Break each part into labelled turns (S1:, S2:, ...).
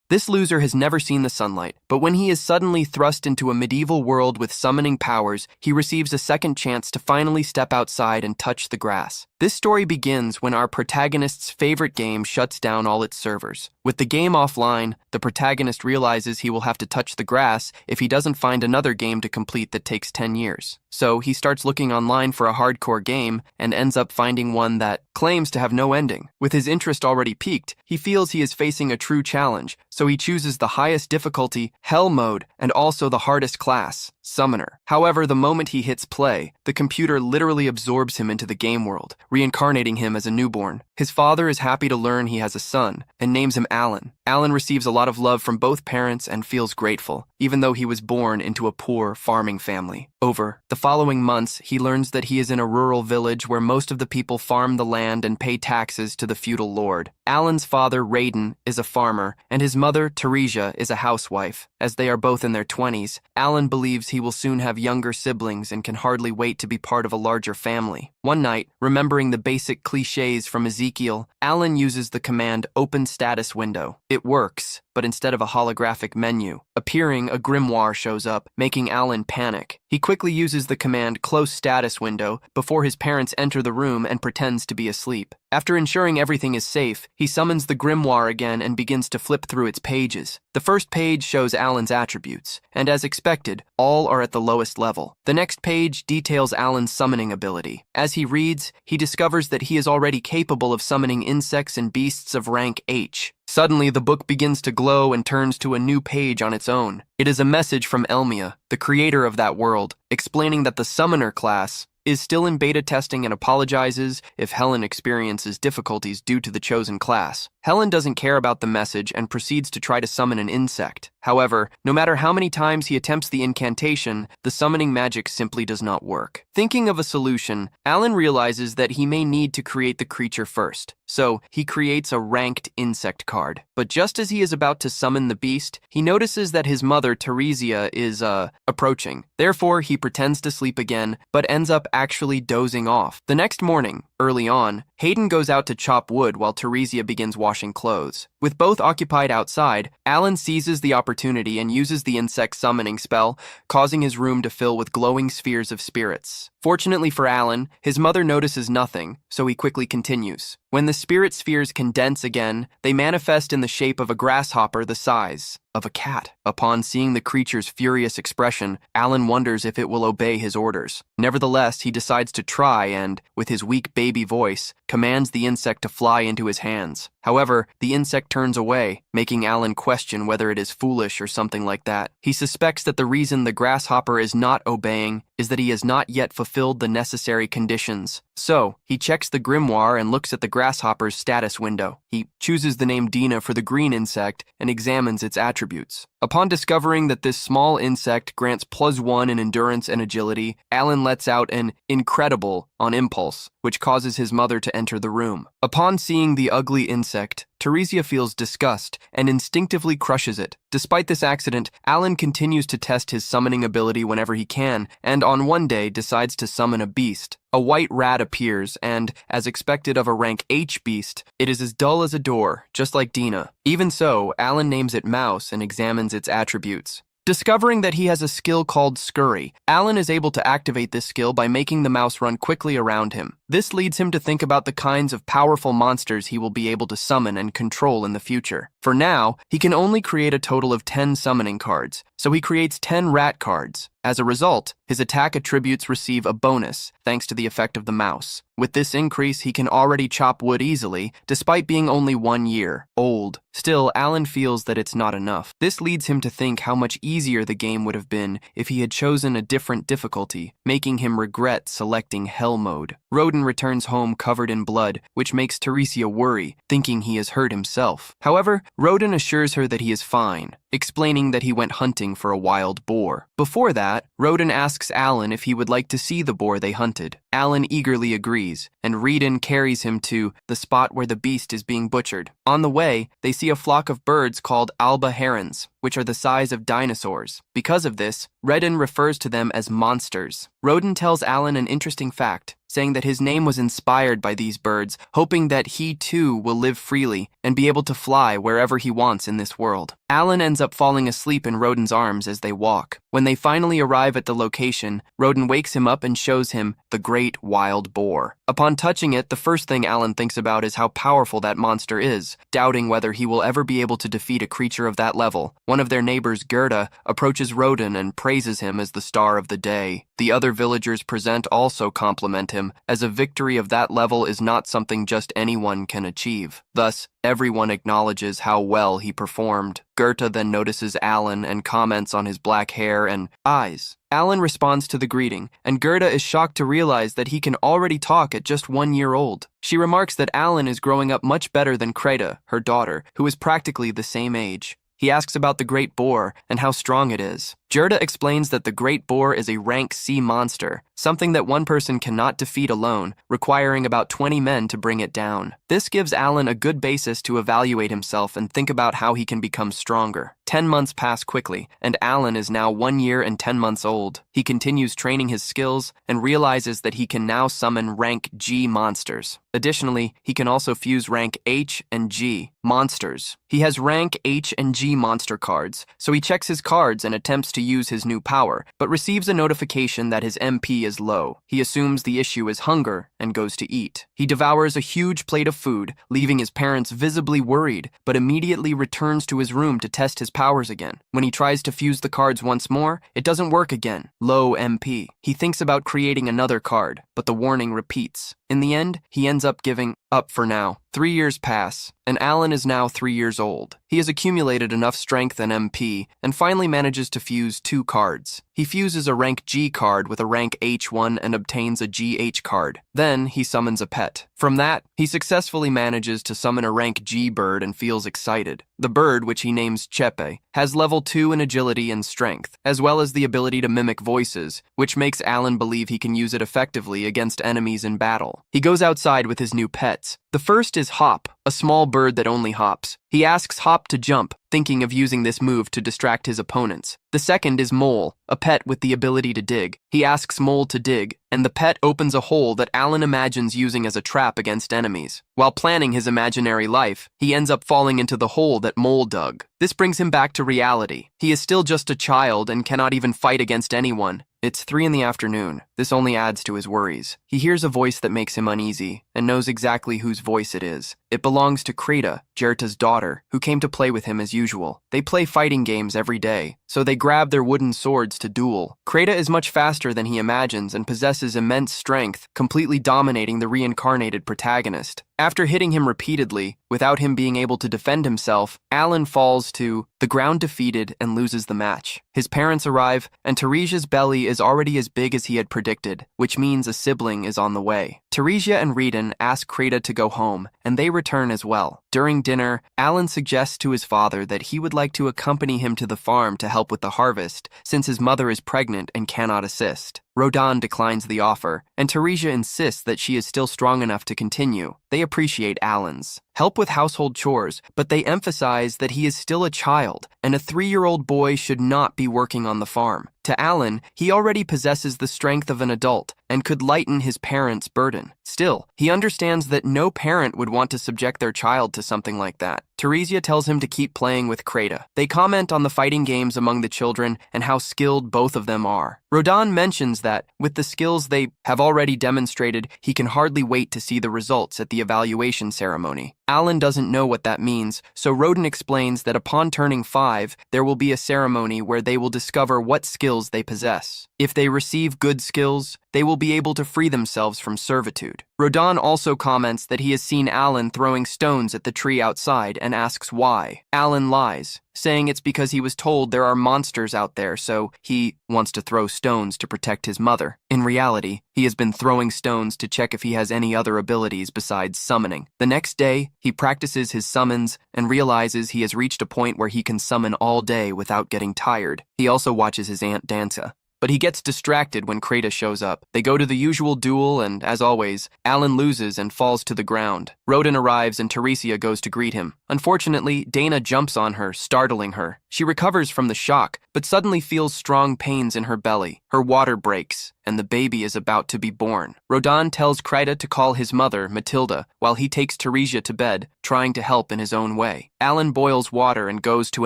S1: This loser has never seen the sunlight, but when he is suddenly thrust into a medieval world with summoning powers, he receives a second chance to finally step outside and touch the grass. This story begins when our protagonist's favorite game shuts down all its servers. With the game offline, the protagonist realizes he will have to touch the grass if he doesn't find another game to complete that takes 10 years. So he starts looking online for a hardcore game and ends up finding one that claims to have no ending. With his interest already piqued, he feels he is facing a true challenge, so he chooses the highest difficulty, Hell mode, and also the hardest class, Summoner. However, the moment he hits play, the computer literally absorbs him into the game world, reincarnating him as a newborn. His father is happy to learn he has a son and names him Alan. Alan receives a lot of love from both parents and feels grateful, even though he was born into a poor farming family. Over the following months, he learns that he is in a rural village where most of the people farm the land and pay taxes to the feudal lord. Alan's father, Raiden, is a farmer, and his mother, Teresia, is a housewife. As they are both in their 20s, Alan believes he will soon have younger siblings and can hardly wait to be part of a larger family. One night, remembering the basic cliches from Ezekiel, Alan uses the command Open Status Window. It works, but instead of a holographic menu appearing, a grimoire shows up, making Alan panic. He quickly uses the command Close Status Window before his parents enter the room and pretends to be asleep. After ensuring everything is safe, he summons the grimoire again and begins to flip through its pages. The first page shows Alan's attributes, and as expected, all are at the lowest level. The next page details Alan's summoning ability. As he reads, he discovers that he is already capable of summoning insects and beasts of rank H. Suddenly, the book begins to glow and turns to a new page on its own. It is a message from Elmia, the creator of that world, explaining that the Summoner class is still in beta testing and apologizes if Helen experiences difficulties due to the chosen class. Helen doesn't care about the message and proceeds to try to summon an insect. However, no matter how many times he attempts the incantation, the summoning magic simply does not work. Thinking of a solution, Alan realizes that he may need to create the creature first. So, he creates a ranked insect card. But just as he is about to summon the beast, he notices that his mother, Teresia, is, approaching. Therefore, he pretends to sleep again, but ends up actually dozing off. The next morning, early on, Hayden goes out to chop wood while Teresia begins washing clothes. With both occupied outside, Alan seizes the opportunity and uses the insect summoning spell, causing his room to fill with glowing spheres of spirits. Fortunately for Alan, his mother notices nothing, so he quickly continues. When the spirit spheres condense again, they manifest in the shape of a grasshopper the size of a cat. Upon seeing the creature's furious expression, Alan wonders if it will obey his orders. Nevertheless, he decides to try and, with his weak baby voice, commands the insect to fly into his hands. However, the insect turns away, making Alan question whether it is foolish or something like that. He suspects that the reason the grasshopper is not obeying is that he has not yet fulfilled the necessary conditions. So, he checks the grimoire and looks at the grasshopper's status window. He chooses the name Dina for the green insect and examines its attributes. Upon discovering that this small insect grants +1 in endurance and agility, Alan lets out an incredible on impulse, which causes his mother to enter the room. Upon seeing the ugly insect, Teresia feels disgust and instinctively crushes it. Despite this accident, Alan continues to test his summoning ability whenever he can, and on one day decides to summon a beast. A white rat appears, and, as expected of a rank H beast, it is as dull as a door, just like Dina. Even so, Alan names it Mouse and examines its attributes. Discovering that he has a skill called Scurry, Alan is able to activate this skill by making the mouse run quickly around him. This leads him to think about the kinds of powerful monsters he will be able to summon and control in the future. For now, he can only create a total of 10 summoning cards, so he creates 10 rat cards. As a result, his attack attributes receive a bonus, thanks to the effect of the mouse. With this increase, he can already chop wood easily, despite being only 1 year old. Still, Alan feels that it's not enough. This leads him to think how much easier the game would have been if he had chosen a different difficulty, making him regret selecting Hell mode. Roden returns home covered in blood, which makes Teresia worry, thinking he has hurt himself. However, Roden assures her that he is fine, explaining that he went hunting for a wild boar. Before that, Roden asks Alan if he would like to see the boar they hunted. Alan eagerly agrees, and Reeden carries him to the spot where the beast is being butchered. On the way, they see a flock of birds called alba herons, which are the size of dinosaurs. Because of this, Reborn refers to them as monsters. Reborn tells Alan an interesting fact, saying that his name was inspired by these birds, hoping that he too will live freely and be able to fly wherever he wants in this world. Alan ends up falling asleep in Reborn's arms as they walk. When they finally arrive at the location, Reborn wakes him up and shows him the great wild boar. Upon touching it, the first thing Alan thinks about is how powerful that monster is, doubting whether he will ever be able to defeat a creature of that level. One of their neighbors, Gerda, approaches Reborn and praises him as the star of the day. The other villagers present also compliment him, as a victory of that level is not something just anyone can achieve. Thus, everyone acknowledges how well he performed. Gerda then notices Alan and comments on his black hair and eyes. Alan responds to the greeting, and Gerda is shocked to realize that he can already talk at just 1 year old. She remarks that Alan is growing up much better than Kreda, her daughter, who is practically the same age. He asks about the great boar and how strong it is. Gerda explains that the great boar is a rank C monster, something that one person cannot defeat alone, requiring about 20 men to bring it down. This gives Alan a good basis to evaluate himself and think about how he can become stronger. 10 months pass quickly, and Alan is now 1 year and 10 months old. He continues training his skills and realizes that he can now summon rank G monsters. Additionally, he can also fuse rank H and G monsters. He has rank H and G monster cards, so he checks his cards and attempts to use his new power, but receives a notification that his MP is low. He assumes the issue is hunger and goes to eat. He devours a huge plate of food, leaving his parents visibly worried, but immediately returns to his room to test his powers again. When he tries to fuse the cards once more, it doesn't work again. Low MP. He thinks about creating another card, but the warning repeats. In the end, he ends up giving up for now. 3 years pass, and Alan is now 3 years old. He has accumulated enough strength and MP, and finally manages to fuse 2 cards. He fuses a rank G card with a rank H one and obtains a GH card. Then he summons a pet. From that, he successfully manages to summon a rank G bird and feels excited. The bird, which he names Chepe, has level 2 in agility and strength, as well as the ability to mimic voices, which makes Alan believe he can use it effectively against enemies in battle. He goes outside with his new pets. The first is Hop, a small bird that only hops. He asks Hop to jump, thinking of using this move to distract his opponents. The second is Mole, a pet with the ability to dig. He asks Mole to dig, and the pet opens a hole that Alan imagines using as a trap against enemies. While planning his imaginary life, he ends up falling into the hole that Mole dug. This brings him back to reality. He is still just a child and cannot even fight against anyone. It's 3 in the afternoon. This only adds to his worries. He hears a voice that makes him uneasy and knows exactly whose voice it is. It belongs to Kreda, Jerta's daughter, who came to play with him as usual. They play fighting games every day, so they grab their wooden swords to duel. Kreda is much faster than he imagines and possesses immense strength, completely dominating the reincarnated protagonist. After hitting him repeatedly, without him being able to defend himself, Alan falls to the ground defeated and loses the match. His parents arrive, and Teresia's belly is already as big as he had predicted, which means a sibling is on the way. Teresia and Reborn ask Kreda to go home, and they return as well. During dinner, Alan suggests to his father that he would like to accompany him to the farm to help with the harvest, since his mother is pregnant and cannot assist. Reborn declines the offer, and Teresia insists that she is still strong enough to continue. They appreciate Alan's help with household chores, but they emphasize that he is still a child, and a 3-year-old boy should not be working on the farm. To Alan, he already possesses the strength of an adult and could lighten his parents' burden. Still, he understands that no parent would want to subject their child to something like that. Teresia tells him to keep playing with Kreda. They comment on the fighting games among the children and how skilled both of them are. Reborn mentions that, with the skills they have already demonstrated, he can hardly wait to see the results at the evaluation ceremony. Alan doesn't know what that means, so Reborn explains that upon turning 5, there will be a ceremony where they will discover what skills they possess. If they receive good skills, they will be able to free themselves from servitude. Reborn also comments that he has seen Alan throwing stones at the tree outside and asks why. Alan lies, saying it's because he was told there are monsters out there, so he wants to throw stones to protect his mother. In reality, he has been throwing stones to check if he has any other abilities besides summoning. The next day, he practices his summons and realizes he has reached a point where he can summon all day without getting tired. He also watches his aunt Dansa. but he gets distracted when Krita shows up. They go to the usual duel and, as always, Alan loses and falls to the ground. Rodin arrives and Teresia goes to greet him. Unfortunately, Dana jumps on her, startling her. She recovers from the shock, but suddenly feels strong pains in her belly. Her water breaks, and the baby is about to be born. Rodin tells Krita to call his mother, Matilda, while he takes Teresia to bed, trying to help in his own way. Alan boils water and goes to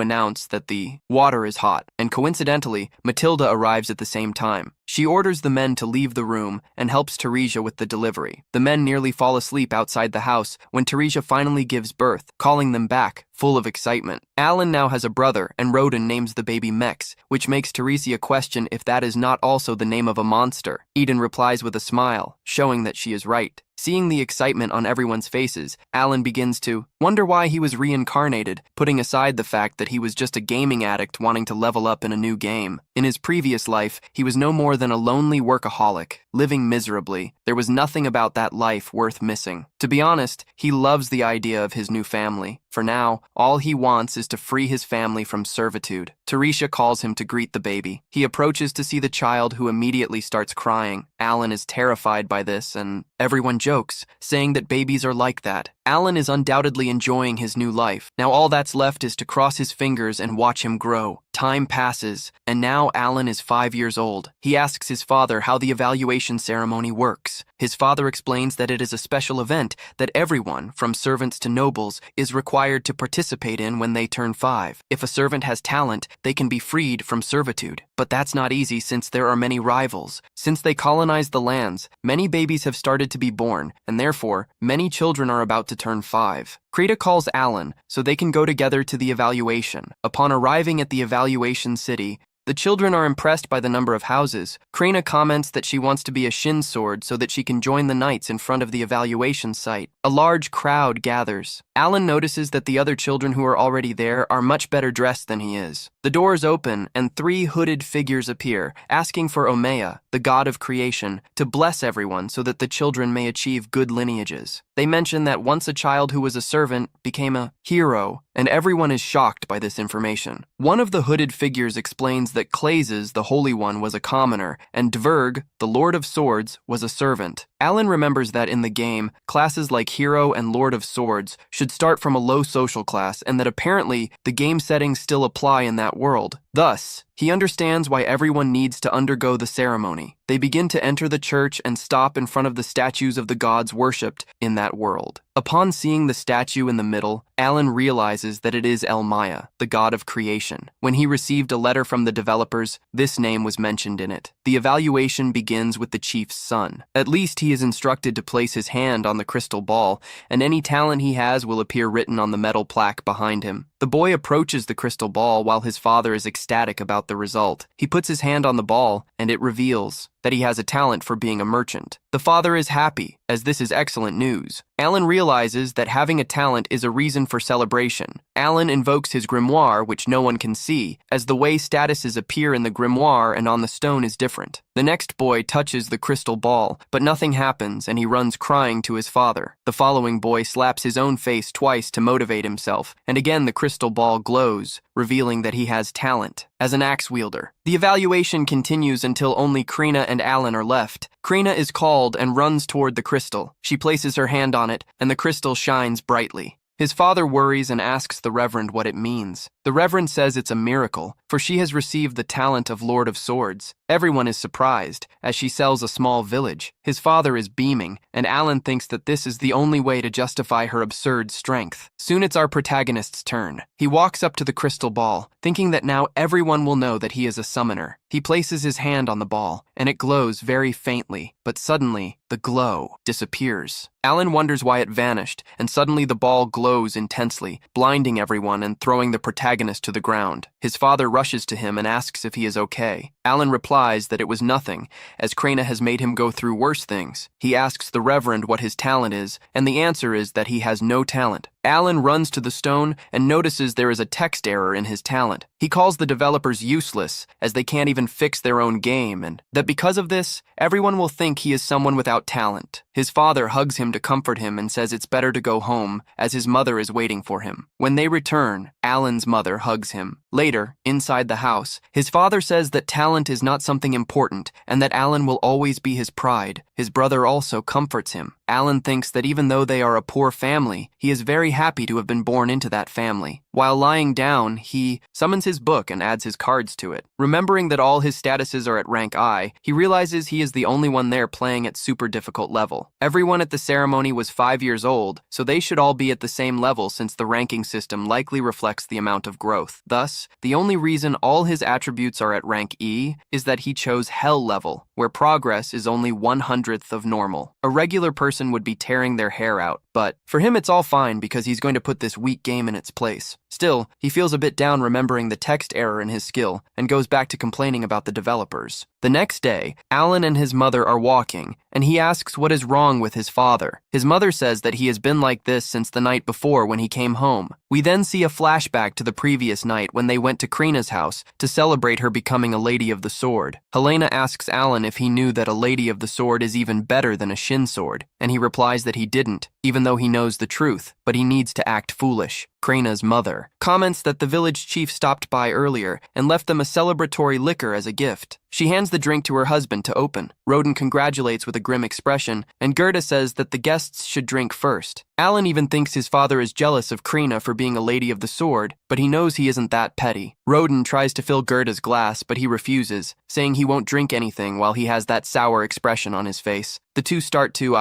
S1: announce that the water is hot, and coincidentally, Matilda arrives at the same time. She orders the men to leave the room and helps Teresia with the delivery. The men nearly fall asleep outside the house when Teresia finally gives birth, calling them back, full of excitement. Alan now has a brother, and Rodin names the baby Mex, which makes Teresia question if that is not also the name of a monster. Eden replies with a smile, showing that she is right. Seeing the excitement on everyone's faces, Alan begins to wonder why he was reincarnated, putting aside the fact that he was just a gaming addict wanting to level up in a new game. In his previous life, he was no more than a lonely workaholic, living miserably. There was nothing about that life worth missing. To be honest, he loves the idea of his new family. For now, all he wants is to free his family from servitude. Teresia calls him to greet the baby. He approaches to see the child, who immediately starts crying. Alan is terrified by this, and everyone jokes, saying that babies are like that. Alan is undoubtedly enjoying his new life. Now all that's left is to cross his fingers and watch him grow. Time passes, and now Alan is 5 years old. He asks his father how the evaluation ceremony works. His father explains that it is a special event that everyone, from servants to nobles, is required to participate in when they turn 5. If a servant has talent, they can be freed from servitude. But that's not easy since there are many rivals. Since they colonized the lands, many babies have started to be born, and therefore, many children are about to turn 5. Krita calls Alan so they can go together to the evaluation. Upon arriving at the evaluation city, the children are impressed by the number of houses. Krina comments that she wants to be a shin sword so that she can join the knights in front of the evaluation site. A large crowd gathers. Alan notices that the other children who are already there are much better dressed than he is. The doors open and 3 hooded figures appear, asking for Omea, the god of creation, to bless everyone so that the children may achieve good lineages. They mention that once a child who was a servant became a hero, and everyone is shocked by this information. One of the hooded figures explains that Clazes, the Holy One, was a commoner, and Dverg, the Lord of Swords, was a servant. Alan remembers that in the game, classes like Hero and Lord of Swords should start from a low social class, and that apparently the game settings still apply in that world. Thus, he understands why everyone needs to undergo the ceremony. They begin to enter the church and stop in front of the statues of the gods worshipped in that world. Upon seeing the statue in the middle, Alan realizes that it is El Maya, the god of creation. When he received a letter from the developers, this name was mentioned in it. The evaluation begins with the chief's son. At least he is instructed to place his hand on the crystal ball, and any talent he has will appear written on the metal plaque behind him. The boy approaches the crystal ball while his father is ecstatic about the result. He puts his hand on the ball, and it reveals that he has a talent for being a merchant. The father is happy, as this is excellent news. Alan realizes that having a talent is a reason for celebration. Alan invokes his grimoire, which no one can see, as the way statuses appear in the grimoire and on the stone is different. The next boy touches the crystal ball, but nothing happens, and he runs crying to his father. The following boy slaps his own face twice to motivate himself, and again the crystal ball glows, revealing that he has talent as an axe wielder. The evaluation continues until only Krina and Alan are left. Krina is called and runs toward the crystal. She places her hand on it, and the crystal shines brightly. His father worries and asks the Reverend what it means. The Reverend says it's a miracle, for she has received the talent of Lord of Swords. Everyone is surprised, as she sells a small village. His father is beaming, and Alan thinks that this is the only way to justify her absurd strength. Soon it's our protagonist's turn. He walks up to the crystal ball, thinking that now everyone will know that he is a summoner. He places his hand on the ball, and it glows very faintly, but suddenly, the glow disappears. Alan wonders why it vanished, and suddenly the ball glows intensely, blinding everyone and throwing the protagonist to the ground. His father rushes to him and asks if he is okay. Alan replies that it was nothing, as Krana has made him go through worse things. He asks the Reverend what his talent is, and the answer is that he has no talent. Alan runs to the stone and notices there is a text error in his talent. He calls the developers useless, as they can't even fix their own game, and that because of this, everyone will think he is someone without talent. His father hugs him to comfort him and says it's better to go home, as his mother is waiting for him. When they return, Alan's mother hugs him. Later, inside the house, his father says that talent is not something important and that Alan will always be his pride. His brother also comforts him. Alan thinks that even though they are a poor family, he is very happy to have been born into that family. While lying down, he summons his book and adds his cards to it. Remembering that all his statuses are at rank I, he realizes he is the only one there playing at super difficult level. Everyone at the ceremony was 5 years old, so they should all be at the same level since the ranking system likely reflects the amount of growth. Thus, the only reason all his attributes are at rank E is that he chose Hell level, where progress is only 1/100th of normal. A regular person would be tearing their hair out, but for him it's all fine because he's going to put this weak game in its place. Still, he feels a bit down remembering the text error in his skill and goes back to complaining about the developers. The next day, Alan and his mother are walking, and he asks what is wrong with his father. His mother says that he has been like this since the night before when he came home. We then see a flashback to the previous night when they went to Krina's house to celebrate her becoming a Lady of the Sword. Helena asks Alan if he knew that a Lady of the Sword is even better than a Shin sword, and he replies that he didn't, even though he knows the truth, but he needs to act foolish. Krina's mother comments that the village chief stopped by earlier and left them a celebratory liquor as a gift. She hands the drink to her husband to open. Roden congratulates with a grim expression, and Gerda says that the guests should drink first. Alan even thinks his father is jealous of Krina for being a Lady of the Sword, but he knows he isn't that petty. Roden tries to fill Gerda's glass, but he refuses, saying he won't drink anything while he has that sour expression on his face. The two start to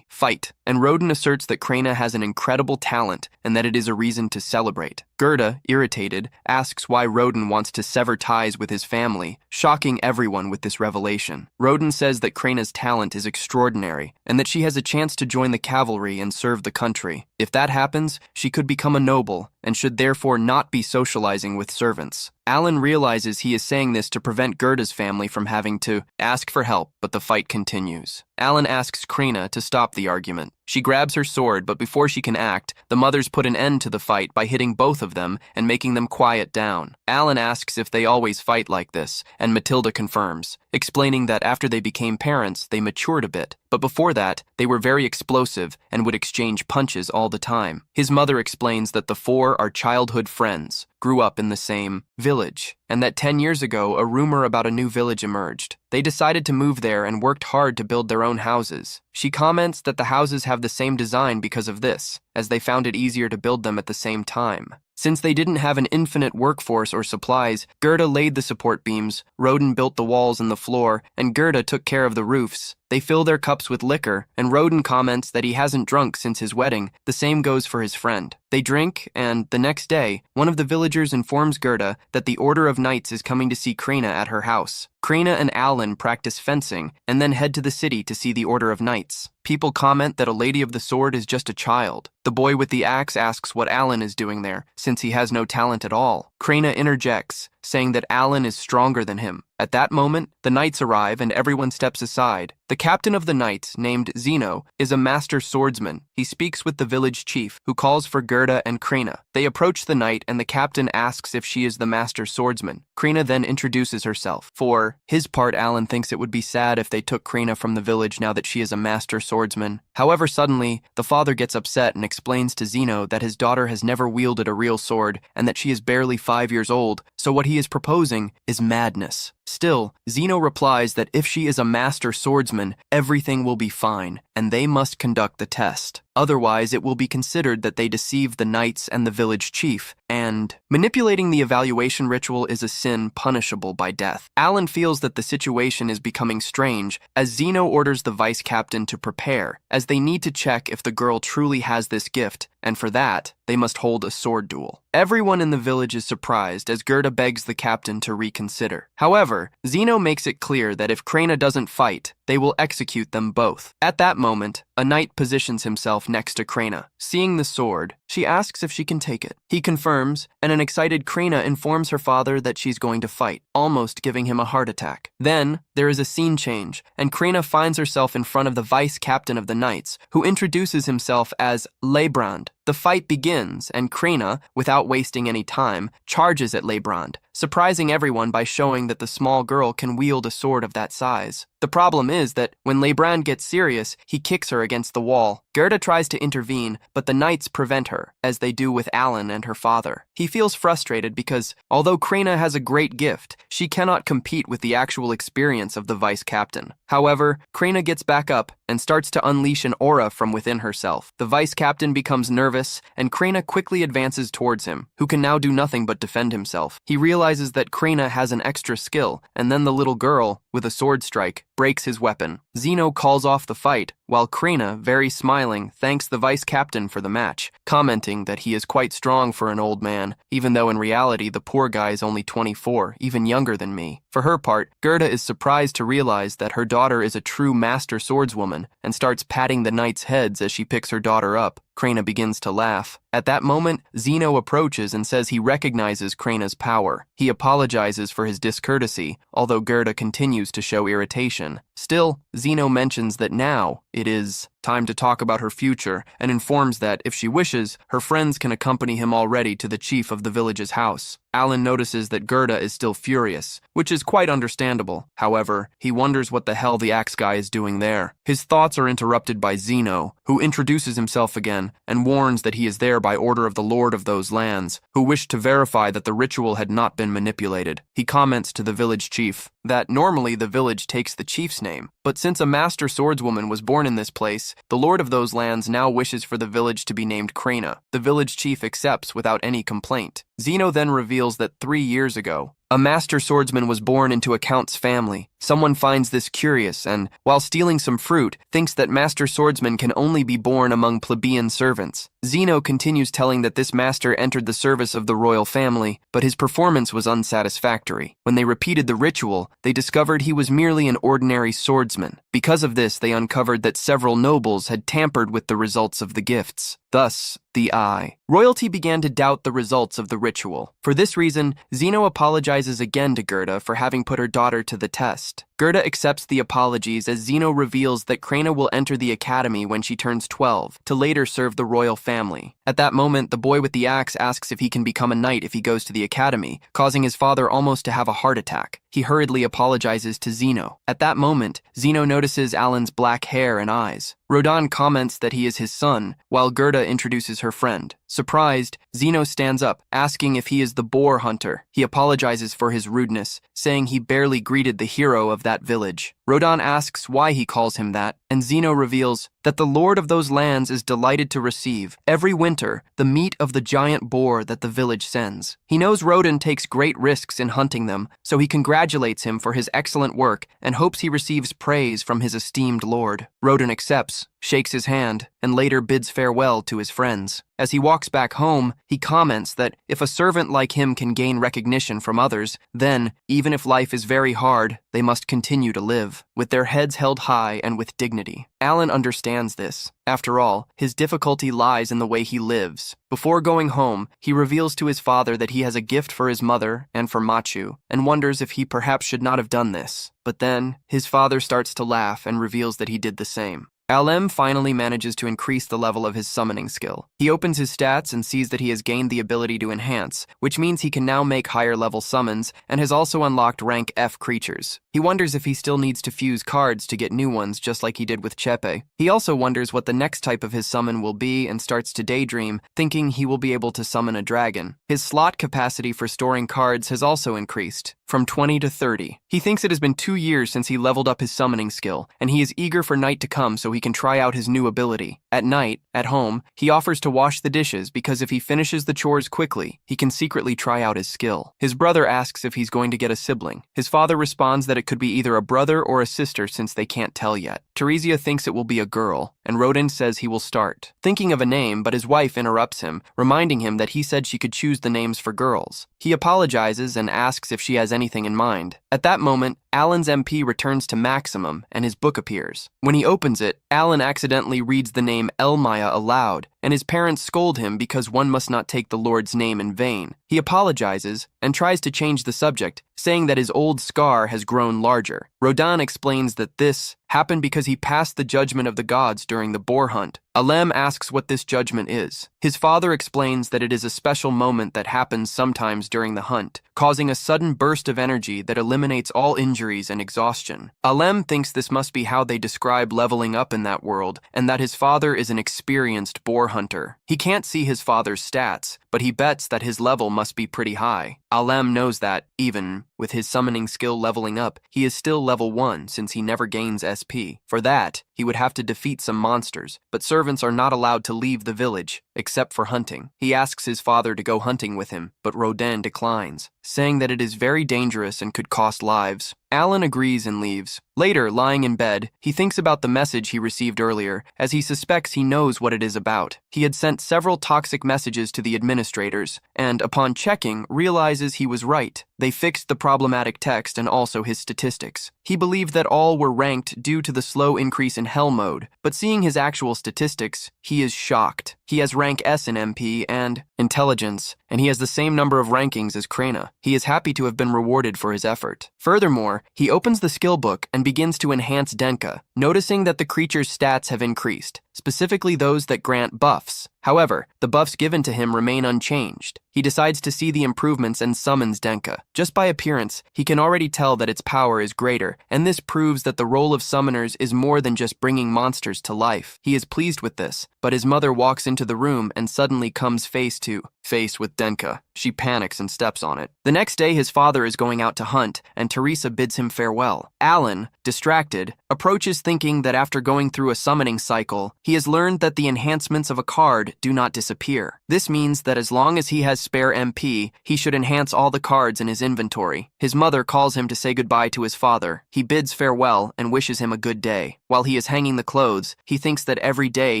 S1: fight, and Roden asserts that Krina has an incredible talent and that it is a reason to celebrate. Gerda, irritated, asks why Roden wants to sever ties with his family, shocking everyone with this revelation. Roden says that Krina's talent is extraordinary and that she has a chance to join the cavalry and serve the country. If that happens, she could become a noble and should therefore not be socializing with servants. Alan realizes he is saying this to prevent Gerda's family from having to ask for help, but the fight continues. Alan asks Krina to stop the argument. She grabs her sword, but before she can act, the mothers put an end to the fight by hitting both of them and making them quiet down. Alan asks if they always fight like this, and Matilda confirms, explaining that after they became parents, they matured a bit. But before that, they were very explosive and would exchange punches all the time. His mother explains that the four are childhood friends, grew up in the same village, and that 10 years ago, a rumor about a new village emerged. They decided to move there and worked hard to build their own houses. She comments that the houses have the same design because of this, as they found it easier to build them at the same time. Since they didn't have an infinite workforce or supplies, Gerda laid the support beams, Roden built the walls and the floor, and Gerda took care of the roofs. They fill their cups with liquor, and Roden comments that he hasn't drunk since his wedding. The same goes for his friend. They drink, and the next day, one of the villagers informs Gerda that the Order of Knights is coming to see Krina at her house. Krina and Alan practice fencing, and then head to the city to see the Order of Knights. People comment that a Lady of the Sword is just a child. The boy with the axe asks what Alan is doing there, since he has no talent at all. Krina interjects, saying that Alan is stronger than him. At that moment, the knights arrive and everyone steps aside. The captain of the knights, named Zeno, is a master swordsman. He speaks with the village chief, who calls for Gerda and Krina. They approach the knight and the captain asks if she is the master swordsman. Krina then introduces herself. For his part, Alan thinks it would be sad if they took Krina from the village now that she is a master swordsman. However, suddenly, the father gets upset and explains to Zeno that his daughter has never wielded a real sword and that she is barely 5 years old, so what he is proposing is madness. Still, Zeno replies that if she is a master swordsman, everything will be fine, and they must conduct the test. Otherwise, it will be considered that they deceived the knights and the village chief, and manipulating the evaluation ritual is a sin punishable by death. Alan feels that the situation is becoming strange as Zeno orders the vice captain to prepare, as they need to check if the girl truly has this gift, and for that, they must hold a sword duel. Everyone in the village is surprised as Gerda begs the captain to reconsider. However, Zeno makes it clear that if Krina doesn't fight, they will execute them both. At that moment, a knight positions himself next to Krina. Seeing the sword, she asks if she can take it. He confirms, and an excited Krina informs her father that she's going to fight, almost giving him a heart attack. Then, there is a scene change, and Krina finds herself in front of the vice captain of the knights, who introduces himself as Reborn. The fight begins, and Krena, without wasting any time, charges at Reborn, surprising everyone by showing that the small girl can wield a sword of that size. The problem is that when Reborn gets serious, he kicks her against the wall. Gerda tries to intervene, but the knights prevent her, as they do with Alan and her father. He feels frustrated because, although Krena has a great gift, she cannot compete with the actual experience of the vice captain. However, Krena gets back up and starts to unleash an aura from within herself. The vice captain becomes nervous, and Krena quickly advances towards him, who can now do nothing but defend himself. He realizes that Krena has an extra skill, and then the little girl, with a sword strike, breaks his weapon. Zeno calls off the fight, while Krena, very smiling, thanks the vice captain for the match, commenting that he is quite strong for an old man, even though in reality the poor guy is only 24, even younger than me. For her part, Gerda is surprised to realize that her daughter is a true master swordswoman, and starts patting the knights' heads as she picks her daughter up. Krena begins to laugh. At that moment, Zeno approaches and says he recognizes Krena's power. He apologizes for his discourtesy, although Gerda continues to show irritation. Still, Zeno mentions that now it is time to talk about her future, and informs that, if she wishes, her friends can accompany him already to the chief of the village's house. Alan notices that Gerda is still furious, which is quite understandable. However, he wonders what the hell the axe guy is doing there. His thoughts are interrupted by Zeno, who introduces himself again and warns that he is there by order of the lord of those lands, who wished to verify that the ritual had not been manipulated. He comments to the village chief that normally the village takes the chief's name, but since a master swordswoman was born in this place, the lord of those lands now wishes for the village to be named Krena. The village chief accepts without any complaint. Zeno then reveals that 3 years ago, a master swordsman was born into a count's family. Someone finds this curious and, while stealing some fruit, thinks that master swordsmen can only be born among plebeian servants. Zeno continues telling that this master entered the service of the royal family, but his performance was unsatisfactory. When they repeated the ritual, they discovered he was merely an ordinary swordsman. Because of this, they uncovered that several nobles had tampered with the results of the gifts. Thus, the eye. Royalty began to doubt the results of the ritual. For this reason, Zeno apologizes again to Gerda for having put her daughter to the test. Gerda accepts the apologies as Zeno reveals that Krena will enter the academy when she turns 12, to later serve the royal family. At that moment, the boy with the axe asks if he can become a knight if he goes to the academy, causing his father almost to have a heart attack. He hurriedly apologizes to Zeno. At that moment, Zeno notices Alan's black hair and eyes. Rodan comments that he is his son, while Gerda introduces her friend. Surprised, Zeno stands up, asking if he is the boar hunter. He apologizes for his rudeness, saying he barely greeted the hero of that village. Rodan asks why he calls him that, and Zeno reveals that the lord of those lands is delighted to receive, every winter, the meat of the giant boar that the village sends. He knows Rodan takes great risks in hunting them, so he congratulates him for his excellent work and hopes he receives praise from his esteemed lord. Rodan accepts, shakes his hand, and later bids farewell to his friends. As he walks back home, he comments that if a servant like him can gain recognition from others, then, even if life is very hard, they must continue to live, with their heads held high and with dignity. Alan understands this. After all, his difficulty lies in the way he lives. Before going home, he reveals to his father that he has a gift for his mother and for Machu, and wonders if he perhaps should not have done this. But then, his father starts to laugh and reveals that he did the same. Alem finally manages to increase the level of his summoning skill. He opens his stats and sees that he has gained the ability to enhance, which means he can now make higher level summons and has also unlocked rank F creatures. He wonders if he still needs to fuse cards to get new ones just like he did with Chepe. He also wonders what the next type of his summon will be and starts to daydream, thinking he will be able to summon a dragon. His slot capacity for storing cards has also increased, from 20 to 30. He thinks it has been 2 years since he leveled up his summoning skill, and he is eager for night to come so he can try out his new ability. At night, at home, he offers to wash the dishes because if he finishes the chores quickly, he can secretly try out his skill. His brother asks if he's going to get a sibling. His father responds that it could be either a brother or a sister since they can't tell yet. Teresia thinks it will be a girl, and Rodin says he will start thinking of a name, but his wife interrupts him, reminding him that he said she could choose the names for girls. He apologizes and asks if she has anything in mind. At that moment, Alan's MP returns to maximum and his book appears. When he opens it, Alan accidentally reads the name Elmaya aloud, and his parents scold him because one must not take the Lord's name in vain. He apologizes and tries to change the subject, saying that his old scar has grown larger. Rodan explains that this happened because he passed the judgment of the gods during the boar hunt. Alem asks what this judgment is. His father explains that it is a special moment that happens sometimes during the hunt, causing a sudden burst of energy that eliminates all injuries and exhaustion. Alem thinks this must be how they describe leveling up in that world, and that his father is an experienced boar hunter. He can't see his father's stats, but he bets that his level must be pretty high. Alem knows that, even with his summoning skill leveling up, he is still level 1 since he never gains SP. For that, he would have to defeat some monsters, but servants are not allowed to leave the village, except for hunting. He asks his father to go hunting with him, but Rodin declines, saying that it is very dangerous and could cost lives. Alan agrees and leaves. Later, lying in bed, he thinks about the message he received earlier, as he suspects he knows what it is about. He had sent several toxic messages to the administrators, and upon checking, realizes he was right. They fixed the problematic text and also his statistics. He believed that all were ranked due to the slow increase in Hell mode, but seeing his actual statistics, he is shocked. He has rank S in MP and Intelligence, and he has the same number of rankings as Krena. He is happy to have been rewarded for his effort. Furthermore, he opens the skill book and begins to enhance Denka, noticing that the creature's stats have increased, specifically those that grant buffs. However, the buffs given to him remain unchanged. He decides to see the improvements and summons Denka. Just by appearance, he can already tell that its power is greater, and this proves that the role of summoners is more than just bringing monsters to life. He is pleased with this, but his mother walks into the room and suddenly comes face to face with Denka. She panics and steps on it. The next day, his father is going out to hunt, and Teresa bids him farewell. Alan, distracted, approaches thinking that after going through a summoning cycle, he has learned that the enhancements of a card do not disappear. This means that as long as he has spare MP, he should enhance all the cards in his inventory. His mother calls him to say goodbye to his father. He bids farewell and wishes him a good day. While he is hanging the clothes, he thinks that every day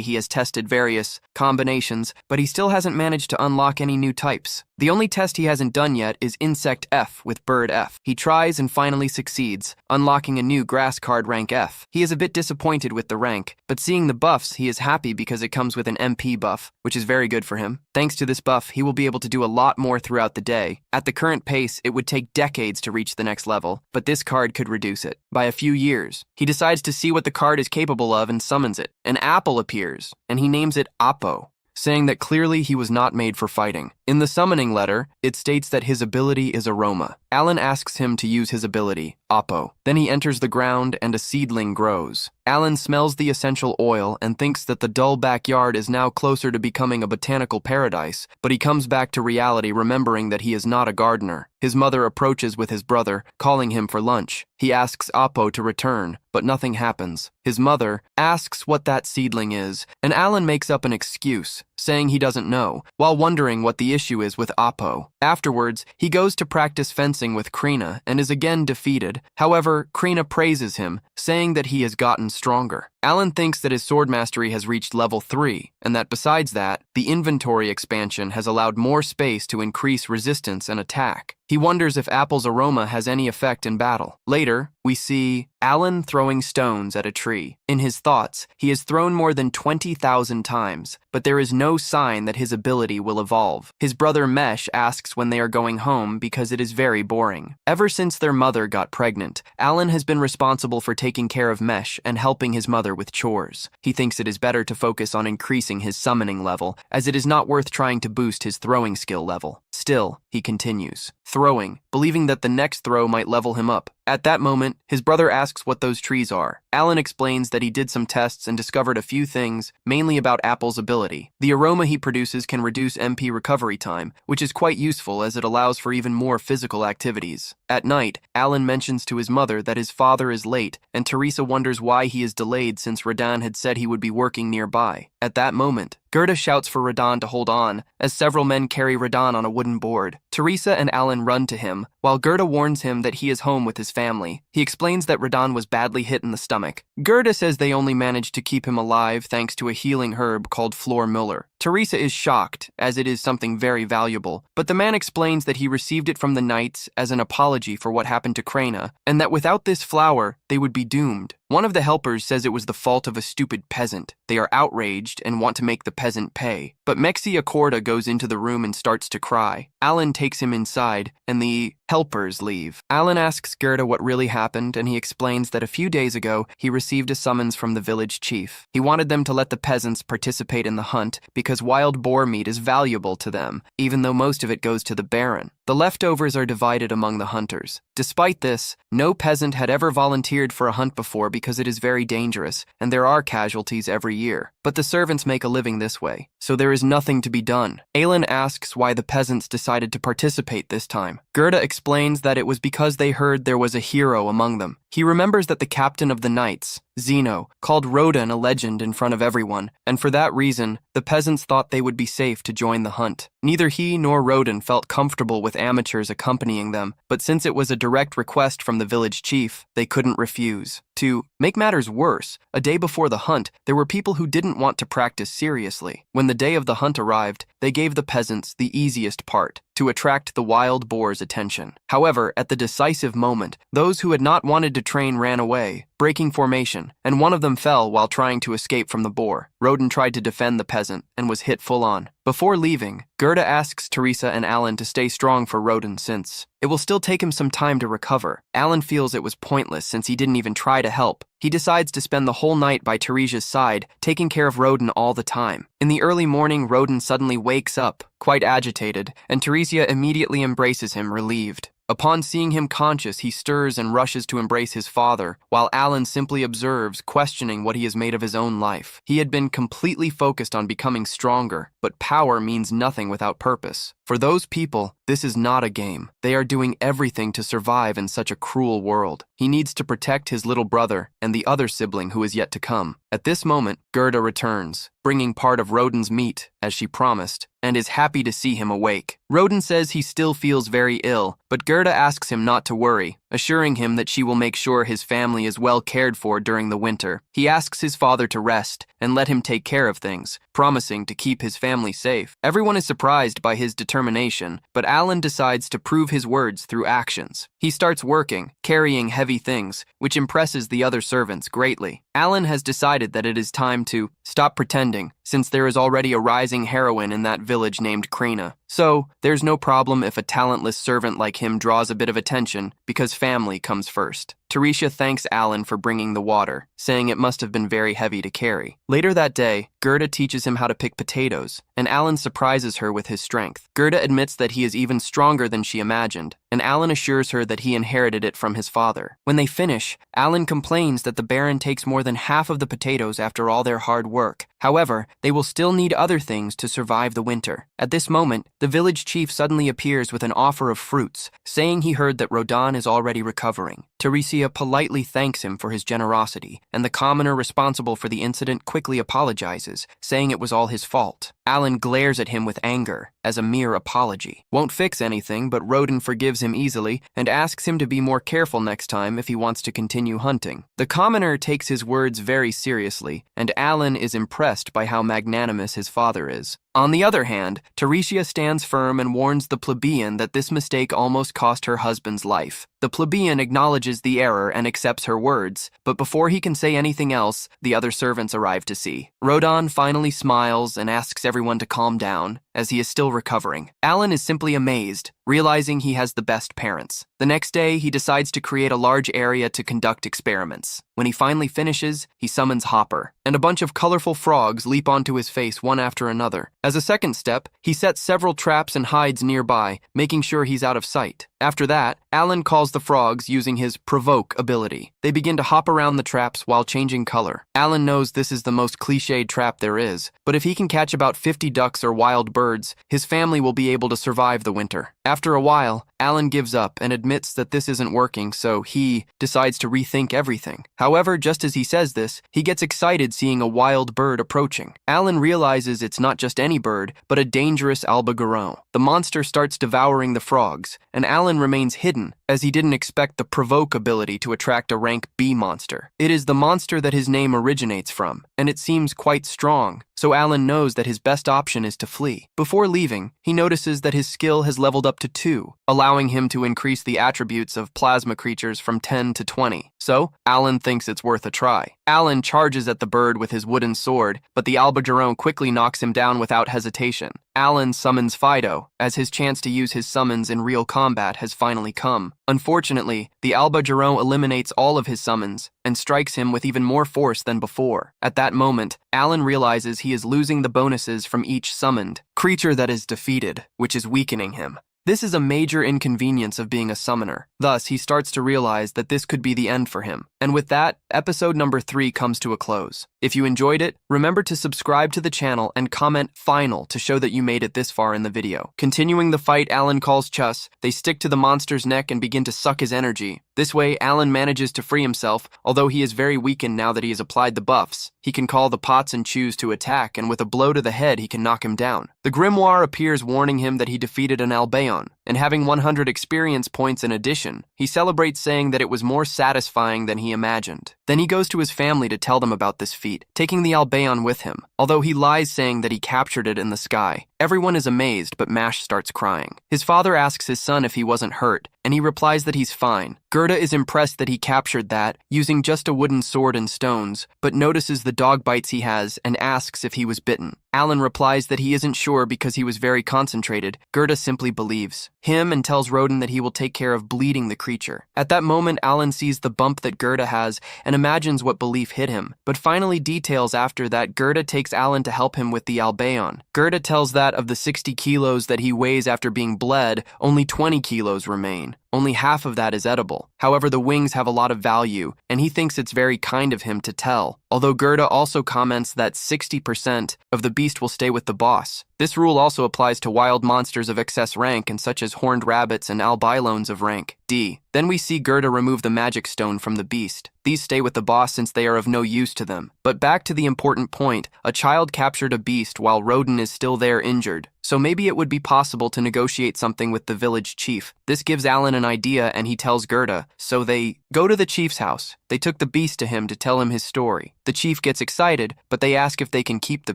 S1: he has tested various combinations, but he still hasn't managed to unlock any new types. The only test he hasn't done yet is Insect F with Bird F. He tries and finally succeeds, unlocking a new grass card rank F. He is a bit disappointed with the rank, but seeing the buffs, he is happy because it comes with an MP buff, which is very good for him. Thanks to this buff, he will be able to do a lot more throughout the day. At the current pace, it would take decades to reach the next level, but this card could reduce it by a few years. He decides to see what the card is capable of and summons it. An apple appears, and he names it Apo, saying that clearly he was not made for fighting. In the summoning letter, it states that his ability is aroma. Alan asks him to use his ability, Apo. Then he enters the ground and a seedling grows. Alan smells the essential oil and thinks that the dull backyard is now closer to becoming a botanical paradise, but he comes back to reality remembering that he is not a gardener. His mother approaches with his brother, calling him for lunch. He asks Apo to return, but nothing happens. His mother asks what that seedling is, and Alan makes up an excuse, saying he doesn't know, while wondering what the issue is with Apo. Afterwards, he goes to practice fencing with Krena and is again defeated. However, Krena praises him, saying that he has gotten stronger. Alan thinks that his sword mastery has reached level 3, and that besides that, the inventory expansion has allowed more space to increase resistance and attack. He wonders if Apple's aroma has any effect in battle. Later, we see Alan throwing stones at a tree. In his thoughts, he has thrown more than 20,000 times, but there is no sign that his ability will evolve. His brother Mesh asks when they are going home because it is very boring. Ever since their mother got pregnant, Alan has been responsible for taking care of Mesh and helping his mother with chores. He thinks it is better to focus on increasing his summoning level, as it is not worth trying to boost his throwing skill level. Still, he continues throwing, believing that the next throw might level him up. At that moment, his brother asks what those trees are. Alan explains that he did some tests and discovered a few things, mainly about Apple's ability. The aroma he produces can reduce MP recovery time, which is quite useful as it allows for even more physical activities. At night, Alan mentions to his mother that his father is late, and Teresa wonders why he is delayed since Radan had said he would be working nearby. At that moment, Gerda shouts for Radan to hold on, as several men carry Radan on a wooden board. Teresa and Alan run to him, while Gerda warns him that he is home with his family. He explains that Radan was badly hit in the stomach. Gerda says they only managed to keep him alive thanks to a healing herb called Flor Muller. Teresa is shocked, as it is something very valuable, but the man explains that he received it from the knights as an apology for what happened to Crana, and that without this flower, they would be doomed. One of the helpers says it was the fault of a stupid peasant. They are outraged and want to make the peasant pay. But Mexi Accorda goes into the room and starts to cry. Alan takes him inside, and the helpers leave. Alan asks Gerda what really happened, and he explains that a few days ago, he received a summons from the village chief. He wanted them to let the peasants participate in the hunt because wild boar meat is valuable to them, even though most of it goes to the baron. The leftovers are divided among the hunters. Despite this, no peasant had ever volunteered for a hunt before because it is very dangerous, and there are casualties every year. But the servants make a living this way, so there is nothing to be done. Alan asks why the peasants decided to participate this time. Gerda explains that it was because they heard there was a hero among them. He remembers that the captain of the knights, Zeno, called Rodan a legend in front of everyone, and for that reason, the peasants thought they would be safe to join the hunt. Neither he nor Rodan felt comfortable with amateurs accompanying them, but since it was a direct request from the village chief, they couldn't refuse. To make matters worse, a day before the hunt, there were people who didn't want to practice seriously. When the day of the hunt arrived, they gave the peasants the easiest part, to attract the wild boar's attention. However, at the decisive moment, those who had not wanted to train ran away, breaking formation, and one of them fell while trying to escape from the boar. Rodan tried to defend the peasant and was hit full on. Before leaving, Gerda asks Teresa and Alan to stay strong for Rodan since it will still take him some time to recover. Alan feels it was pointless since he didn't even try to help. He decides to spend the whole night by Teresa's side, taking care of Rodan all the time. In the early morning, Rodan suddenly wakes up, quite agitated, and Teresa immediately embraces him, relieved. Upon seeing him conscious, he stirs and rushes to embrace his father, while Alan simply observes, questioning what he has made of his own life. He had been completely focused on becoming stronger, but power means nothing without purpose. For those people, this is not a game. They are doing everything to survive in such a cruel world. He needs to protect his little brother and the other sibling who is yet to come. At this moment, Gerda returns, bringing part of Rodan's meat, as she promised, and is happy to see him awake. Rodan says he still feels very ill, but Gerda asks him not to worry, assuring him that she will make sure his family is well cared for during the winter. He asks his father to rest and let him take care of things, promising to keep his family safe. Everyone is surprised by his determination, but Alan decides to prove his words through actions. He starts working, carrying heavy things, which impresses the other servants greatly. Alan has decided that it is time to stop pretending, since there is already a rising heroine in that village named Crana. So, there's no problem if a talentless servant like him draws a bit of attention, because family comes first. Teresa thanks Alan for bringing the water, saying it must have been very heavy to carry. Later that day, Gerda teaches him how to pick potatoes, and Alan surprises her with his strength. Gerda admits that he is even stronger than she imagined, and Alan assures her that he inherited it from his father. When they finish, Alan complains that the Baron takes more than half of the potatoes after all their hard work. However, they will still need other things to survive the winter. At this moment, the village chief suddenly appears with an offer of fruits, saying he heard that Rodan is already recovering. Teresia politely thanks him for his generosity, and the commoner responsible for the incident quickly apologizes, saying it was all his fault. Alan glares at him with anger, as a mere apology. Won't fix anything, but Rodan forgives him easily and asks him to be more careful next time if he wants to continue hunting. The commoner takes his words very seriously, and Alan is impressed by how magnanimous his father is. On the other hand, Teresia stands firm and warns the plebeian that this mistake almost cost her husband's life. The plebeian acknowledges the error and accepts her words, but before he can say anything else, the other servants arrive to see. Rodan finally smiles and asks everyone to calm down, as he is still recovering. Alan is simply amazed, realizing he has the best parents. The next day, he decides to create a large area to conduct experiments. When he finally finishes, he summons Hopper, and a bunch of colorful frogs leap onto his face one after another. As a second step, he sets several traps and hides nearby, making sure he's out of sight. After that, Alan calls the frogs using his provoke ability. They begin to hop around the traps while changing color. Alan knows this is the most cliched trap there is, but if he can catch about 50 ducks or wild birds, his family will be able to survive the winter. After a while, Alan gives up and admits that this isn't working, so he decides to rethink everything. However, just as he says this, he gets excited seeing a wild bird approaching. Alan realizes it's not just any bird, but a dangerous albagaron. The monster starts devouring the frogs, and Alan remains hidden, as he didn't expect the provoke ability to attract a rank B monster. It is the monster that his name originates from, and it seems quite strong, so Alan knows that his best option is to flee. Before leaving, he notices that his skill has leveled up to 2, allowing him to increase the attributes of plasma creatures from 10 to 20. So, Alan thinks it's worth a try. Alan charges at the bird with his wooden sword, but the albagaron quickly knocks him down without hesitation. Alan summons Fido, as his chance to use his summons in real combat has finally come. Unfortunately, the albagaron eliminates all of his summons and strikes him with even more force than before. At that moment, Alan realizes he is losing the bonuses from each summoned creature that is defeated, which is weakening him. This is a major inconvenience of being a summoner. Thus, he starts to realize that this could be the end for him. And with that, episode number 3 comes to a close. If you enjoyed it, remember to subscribe to the channel and comment "final" to show that you made it this far in the video. Continuing the fight Alan calls Chus, they stick to the monster's neck and begin to suck his energy. This way, Alan manages to free himself, although he is very weakened now that he has applied the buffs. He can call the pots and choose to attack, and with a blow to the head, he can knock him down. The grimoire appears warning him that he defeated an albayon, and having 100 experience points in addition, he celebrates saying that it was more satisfying than he imagined. Then he goes to his family to tell them about this feat, taking the albayon with him, although he lies saying that he captured it in the sky. Everyone is amazed, but Mash starts crying. His father asks his son if he wasn't hurt, and he replies that he's fine. Gerda is impressed that he captured that, using just a wooden sword and stones, but notices the dog bites he has and asks if he was bitten. Alan replies that he isn't sure because he was very concentrated. Gerda simply believes him and tells Roden that he will take care of bleeding the creature. At that moment, Alan sees the bump that Gerda has and imagines what belief hit him, but finally details after that Gerda takes Alan to help him with the albayon. Gerda tells that of the 60 kilos that he weighs after being bled, only 20 kilos remain. Only half of that is edible. However, the wings have a lot of value, and he thinks it's very kind of him to tell. Although Gerda also comments that 60% of the beast will stay with the boss. This rule also applies to wild monsters of excess rank and such as horned rabbits and albilones of rank D. Then we see Gerda remove the magic stone from the beast. These stay with the boss since they are of no use to them. But back to the important point, a child captured a beast while Roden is still there injured. So maybe it would be possible to negotiate something with the village chief. This gives Alan an idea and he tells Gerda, so they go to the chief's house. They took the beast to him to tell him his story. The chief gets excited, but they ask if they can keep the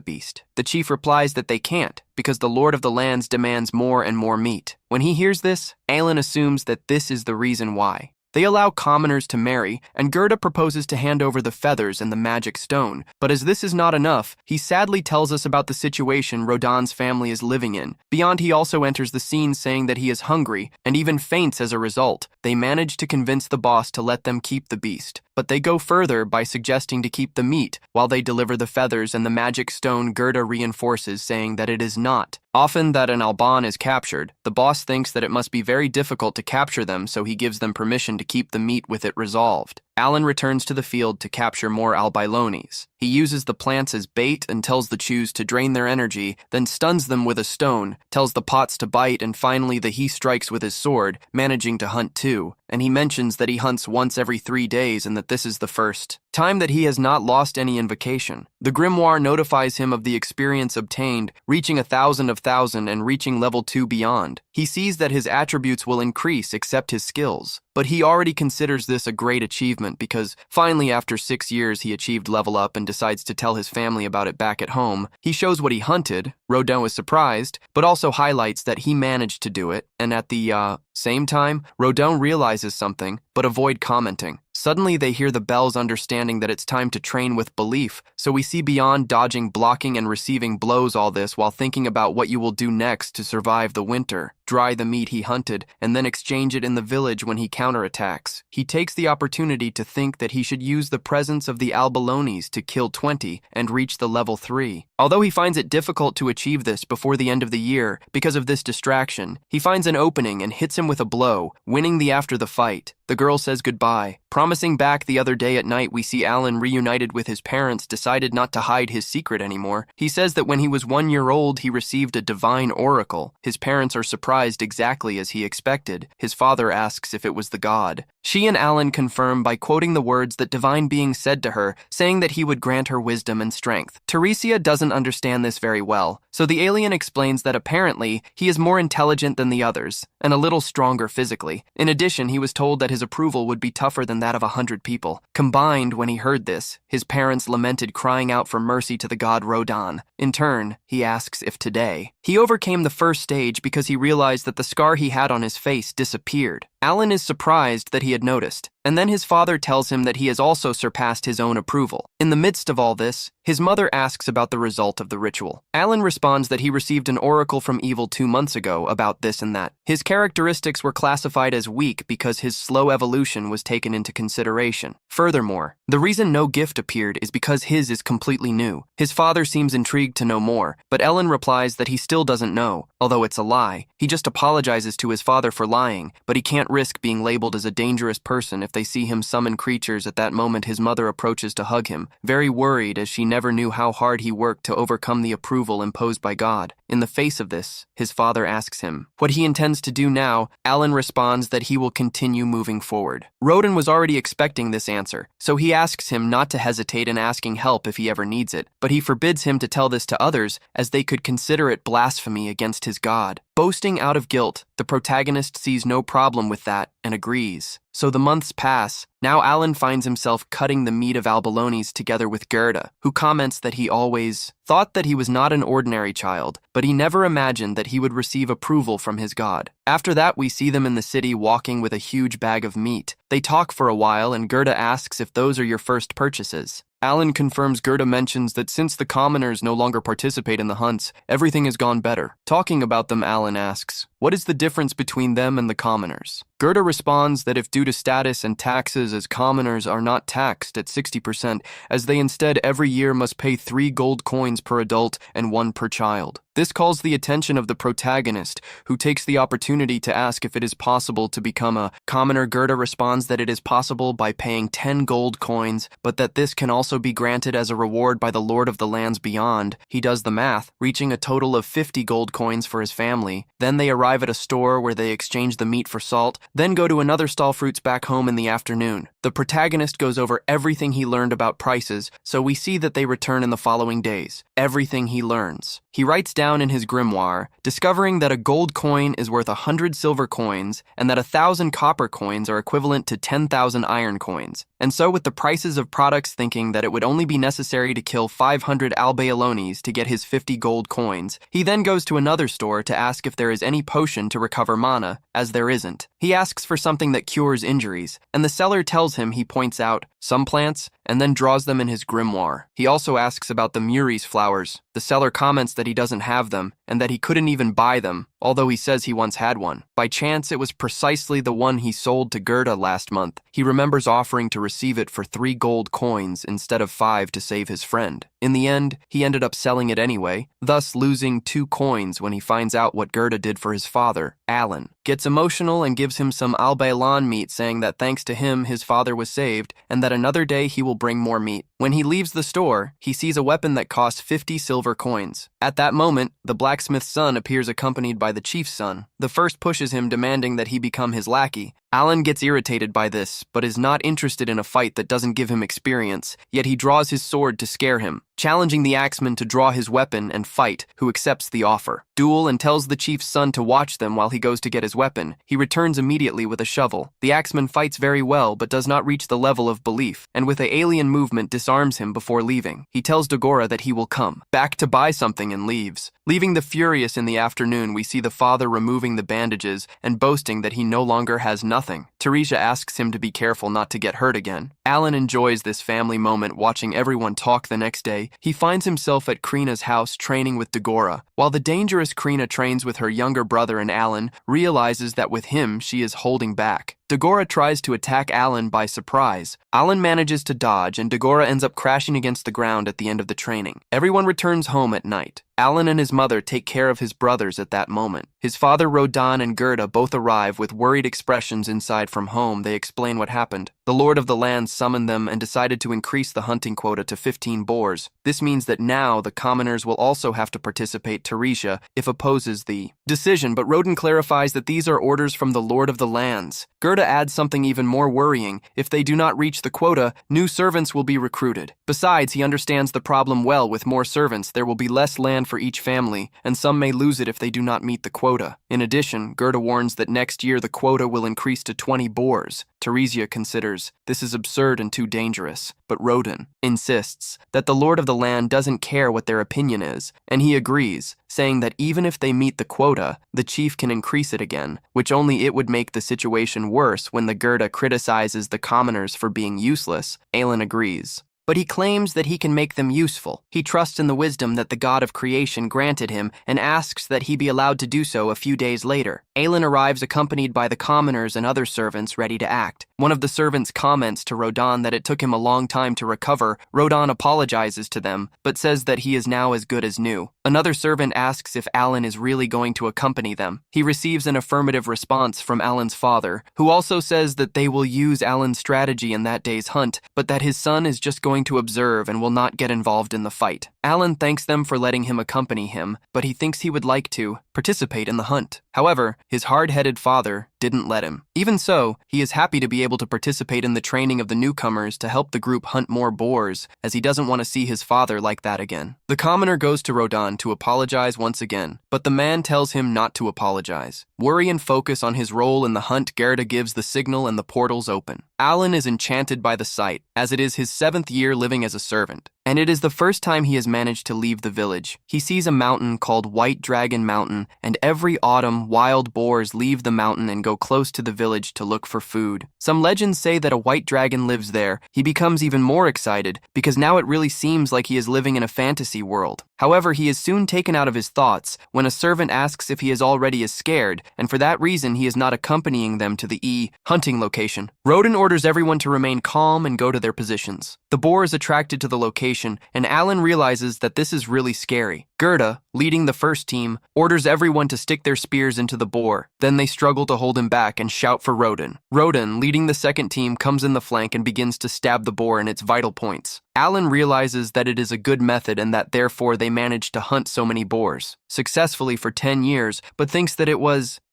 S1: beast. The chief replies that they can't, because the Lord of the Lands demands more and more meat. When he hears this, Alan assumes that this is the reason why. They allow commoners to marry, and Gerda proposes to hand over the feathers and the magic stone. But as this is not enough, he sadly tells us about the situation Rodan's family is living in. Beyond, he also enters the scene saying that he is hungry, and even faints as a result. They manage to convince the boss to let them keep the beast. But they go further by suggesting to keep the meat, while they deliver the feathers and the magic stone. Gerda reinforces, saying that it is not. Often that an Alban is captured, the boss thinks that it must be very difficult to capture them, so he gives them permission to keep the meat with it resolved. Alan returns to the field to capture more albilones. He uses the plants as bait and tells the chews to drain their energy, then stuns them with a stone, tells the pots to bite, and finally he strikes with his sword, managing to hunt 2. And he mentions that he hunts once every 3 days and that this is the first time that he has not lost any invocation. The grimoire notifies him of the experience obtained, reaching 1,000 of 1,000 and reaching level 2 beyond. He sees that his attributes will increase except his skills. But he already considers this a great achievement because finally after 6 years he achieved level up and decides to tell his family about it back at home. He shows what he hunted. Rodin is surprised, but also highlights that he managed to do it. And at the same time, Rodin realizes something, but avoid commenting. Suddenly they hear the bells, understanding that it's time to train with belief, so we see beyond dodging, blocking, and receiving blows all this while thinking about what you will do next to survive the winter. Dry the meat he hunted, and then exchange it in the village when he counterattacks. He takes the opportunity to think that he should use the presence of the albalones to kill 20 and reach the level 3. Although he finds it difficult to achieve this before the end of the year because of this distraction, he finds an opening and hits him with a blow, winning the after the fight. The girl says goodbye. Promising back the other day at night, we see Alan reunited with his parents, decided not to hide his secret anymore. He says that when he was 1 year old, he received a divine oracle. His parents are surprised surprised exactly as he expected. His father asks if it was the god. She and Alan confirm by quoting the words that divine being said to her, saying that he would grant her wisdom and strength. Teresia doesn't understand this very well, so the alien explains that apparently he is more intelligent than the others, and a little stronger physically. In addition, he was told that his approval would be tougher than that of 100 people. Combined, when he heard this, his parents lamented, crying out for mercy to the god Rodan. In turn, he asks if today. He overcame the first stage because he realized that the scar he had on his face disappeared. Alan is surprised that he had noticed, and then his father tells him that he has also surpassed his own approval. In the midst of all this, his mother asks about the result of the ritual. Alan responds that he received an oracle from Evil 2 months ago about this and that. His characteristics were classified as weak because his slow evolution was taken into consideration. Furthermore, the reason no gift appeared is because his is completely new. His father seems intrigued to know more, but Ellen replies that he still doesn't know, although it's a lie. He just apologizes to his father for lying, but he can't risk being labeled as a dangerous person if they see him summon creatures. At that moment, his mother approaches to hug him, very worried as she never knew how hard he worked to overcome the approval imposed by God. In the face of this, his father asks him what he intends to do now. Alan responds that he will continue moving forward. Rodan was already expecting this answer, so he asks him not to hesitate in asking help if he ever needs it, but he forbids him to tell this to others as they could consider it blasphemy against his God. Boasting out of guilt, the protagonist sees no problem with that and agrees. So the months pass. Now Alan finds himself cutting the meat of abalones together with Gerda, who comments that he always thought that he was not an ordinary child, but he never imagined that he would receive approval from his god. After that, we see them in the city walking with a huge bag of meat. They talk for a while, and Gerda asks if those are your first purchases. Alan confirms. Gerda mentions that since the commoners no longer participate in the hunts, everything has gone better. Talking about them, Alan asks, what is the difference between them and the commoners? Gerda responds that if due to status and taxes, as commoners are not taxed at 60%, as they instead every year must pay 3 gold coins per adult and 1 per child. This calls the attention of the protagonist, who takes the opportunity to ask if it is possible to become a commoner. Gerda responds that it is possible by paying 10 gold coins, but that this can also be granted as a reward by the Lord of the Lands Beyond. He does the math, reaching a total of 50 gold coins for his family. Then they arrive at a store where they exchange the meat for salt, then go to another stall fruits back home in the afternoon. The protagonist goes over everything he learned about prices, so we see that they return in the following days. Everything he learns. He writes down in his grimoire, discovering that a gold coin is worth 100 silver coins and that 1,000 copper coins are equivalent to 10,000 iron coins. And so with the prices of products, thinking that it would only be necessary to kill 500 albaelones to get his 50 gold coins, he then goes to another store to ask if there is any potion to recover mana, as there isn't. He asks for something that cures injuries, and the seller tells him. He points out some plants and then draws them in his grimoire. He also asks about the Muris flowers. The seller comments that he doesn't have them and that he couldn't even buy them, although he says he once had one. By chance, it was precisely the one he sold to Gerda last month. He remembers offering to receive it for 3 gold coins instead of 5 to save his friend. In the end, he ended up selling it anyway, thus losing 2 coins when he finds out what Gerda did for his father. Alan gets emotional and gives him some albaelon meat, saying that thanks to him, his father was saved, and that another day he will bring more meat. When he leaves the store, he sees a weapon that costs 50 silver coins. At that moment, the blacksmith's son appears accompanied by the chief's son. The first pushes him, demanding that he become his lackey. Alan gets irritated by this, but is not interested in a fight that doesn't give him experience, yet he draws his sword to scare him, challenging the axeman to draw his weapon and fight, who accepts the offer. Duel and tells the chief's son to watch them while he goes to get his weapon. He returns immediately with a shovel. The axeman fights very well, but does not reach the level of belief, and with an alien movement disarms him before leaving. He tells Dagora that he will come back to buy something and leaves. Leaving the furious in the afternoon, we see the father removing the bandages and boasting that he no longer has nothing. Teresia asks him to be careful not to get hurt again. Alan enjoys this family moment, watching everyone talk. The next day, he finds himself at Krina's house training with Dagora. While the dangerous Krina trains with her younger brother, and Alan realizes that with him she is holding back. Dagora tries to attack Alan by surprise. Alan manages to dodge, and Dagora ends up crashing against the ground at the end of the training. Everyone returns home at night. Alan and his mother take care of his brothers at that moment. His father Rodan and Gerda both arrive with worried expressions inside riot from home, they explain what happened. The Lord of the Land summoned them and decided to increase the hunting quota to 15 boars. This means that now the commoners will also have to participate Teresia if opposes the decision, but Rodan clarifies that these are orders from the Lord of the Lands. Gerda adds something even more worrying. If they do not reach the quota, new servants will be recruited. Besides, he understands the problem well. With more servants, there will be less land for each family, and some may lose it if they do not meet the quota. In addition, Gerda warns that next year the quota will increase to 20 boars. Teresia considers this is absurd and too dangerous, but Rodan insists that the Lord of the Land doesn't care what their opinion is, and he agrees, saying that even if they meet the quota, the chief can increase it again, which only it would make the situation worse. When the Gerda criticizes the commoners for being useless, Aelin agrees. But he claims that he can make them useful. He trusts in the wisdom that the god of creation granted him and asks that he be allowed to do so a few days later. Aelin arrives accompanied by the commoners and other servants ready to act. One of the servants comments to Rodan that it took him a long time to recover. Rodan apologizes to them, but says that he is now as good as new. Another servant asks if Alan is really going to accompany them. He receives an affirmative response from Alan's father, who also says that they will use Alan's strategy in that day's hunt, but that his son is just going to observe and will not get involved in the fight. Alan thanks them for letting him accompany him, but he thinks he would like to participate in the hunt. However, his hard-headed father didn't let him. Even so, he is happy to be able to participate in the training of the newcomers to help the group hunt more boars, as he doesn't want to see his father like that again. The commoner goes to Rodan to apologize once again, but the man tells him not to apologize. Worry and focus on his role in the hunt, Gerda gives the signal and the portals open. Alan is enchanted by the sight, as it is his 7th year living as a servant, and it is the first time he has managed to leave the village. He sees a mountain called White Dragon Mountain, and every autumn wild boars leave the mountain and go close to the village to look for food. Some legends say that a white dragon lives there. He becomes even more excited, because now it really seems like he is living in a fantasy world. However, he is soon taken out of his thoughts when a servant asks if he is already as scared, and for that reason he is not accompanying them to the hunting location. Rodan orders everyone to remain calm and go to their positions. The boar is attracted to the location, and Alan realizes that this is really scary. Gerda, leading the first team, orders everyone to stick their spears into the boar. Then they struggle to hold him back and shout for Rodan. Rodan, leading the second team, comes in the flank and begins to stab the boar in its vital points. Alan realizes that it is a good method and that therefore they managed to hunt so many boars successfully for 10 years, but thinks that